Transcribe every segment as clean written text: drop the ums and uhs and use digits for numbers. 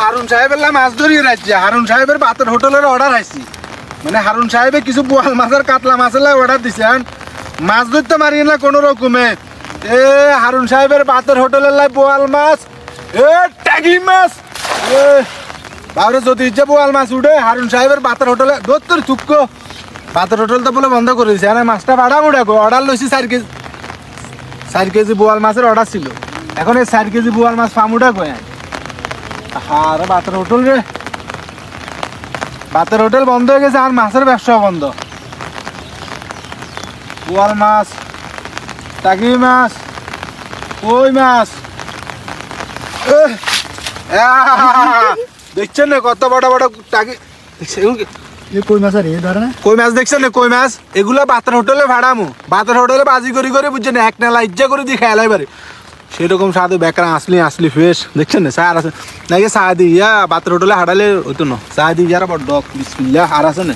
হারুন সাহেবের মাছ ধরিয়ে রাখছে। হারুন সাহেবের বাতের হোটেলের অর্ডার আইছি, মানে হারুন সাহেবে কিছু বোয়াল মাছের কাতলা মাছের অর্ডার দিছে। মাছ ধরতে মারি না কোনো রকমে। হারুন সাহেবের বাতের হোটেলের বোয়াল মাছ, ট্যাগি মাছ। বাবরে যদি ইচ্ছে বোয়াল মাছ উঠে হারুন সাহেবের বাতের হোটেলে ধরতে থুক্ক। বাতের হোটেল তো বলে বন্ধ করে দিয়েছে। মাছটা ভাড়া উঠে অর্ডার লইছি 4 কেজি বোয়াল মাছের অর্ডার ছিল। এখন এই 4 কেজি বোয়াল মাছ ফার্ম উঠে কয় আরে বাতের হোটেল রে, বাতের হোটেল বন্ধ হয়ে গেছে আর মাছের ব্যবসা বন্ধ। বোয়াল মাছ, টাকি মাছ, কই মাছ, দেখছেন না কত বড় বড় টাকি। কই মাছ আর এই ধরে না, কই মাছ দেখছেন না, কই মাছ এগুলা বাতের হোটেলে ভাড়ামু। বাতের হোটেলে বাজি করি করে বুঝছেন এক নেলা ইজ্জা করে দিয়ে খেয়ালাই পারে সেরকম সাধু বেকার আসলি ফ্রেশ। দেখছেন না স্যার আছে নাকি চা দি ইয়া বাতের হোটেলে হারালে হইতো না। চা দি যারা বড় ডক বিসমিল্লাহ। আর আছে না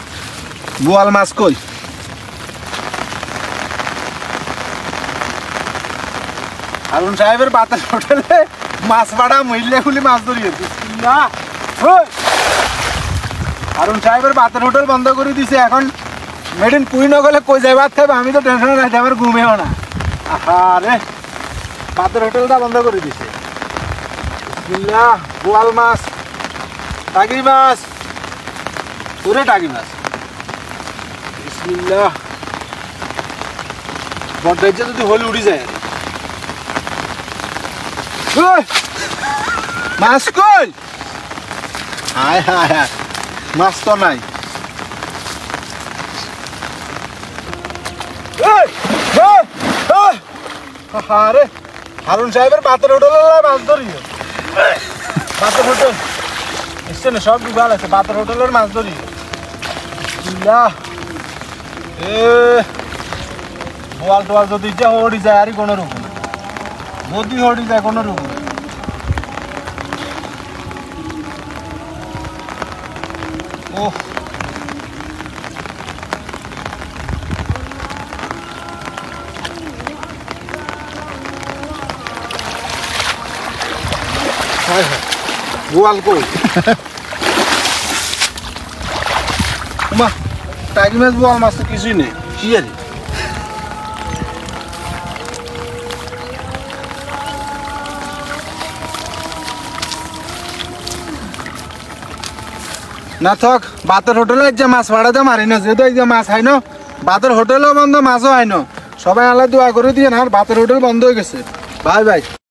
বোয়াল মাছ কই? হারুন সাহেবের বাতের হোটেলে মাছ ভাড়া মহিলা খুলি মাছ ধরিয়ে বিসমিল্লাহ। হারুন সাহেবের বাতের হোটেল বন্ধ করে দিছে। এখন মেডিন কুই নগলে কই যাইবার থাকবে আমি তো টেনশনে রাখতে আমার ঘুমেও না। আরে বাতের হোটেলটা বন্ধ করে দিছে। বিসমিল্লাহ। বোয়াল মাছ, টাকি মাছ, পুরে টাকি মাছ। বিসমিল্লাহ। বড্ডাইছে যদি হলে উড়ি যায়। মাছ কই? হায় হায় হায়, মাছ তো নাই। আরে হারুন সাহেবের বাতের হোটেল মাছ ধরি। বাতের হোটেল এসছে না সব ডুবাল আছে। বাতের হোটেলের মাছ ধরি। বোয়াল টোয়াল যদি ইচ্ছা হড়ি যায় আর কোনো রকম, যদি হড়ি যায় কোনো রকম। ওহ বোয়াল কই? টাকি মাছ বোয়াল মাছ তো কিছুই নেই। কি আছে না থাক। বাতের হোটেলে যে মাছ ভাড়াতে মারি না, যেহেতু এই যে মাছ হয় না বাতের হোটেলও বন্ধ, মাছও হয় না। সবাই আল্লাহ দোয়া করে দিয়ে না, বাতের হোটেল বন্ধ হয়ে গেছে। Bye bye.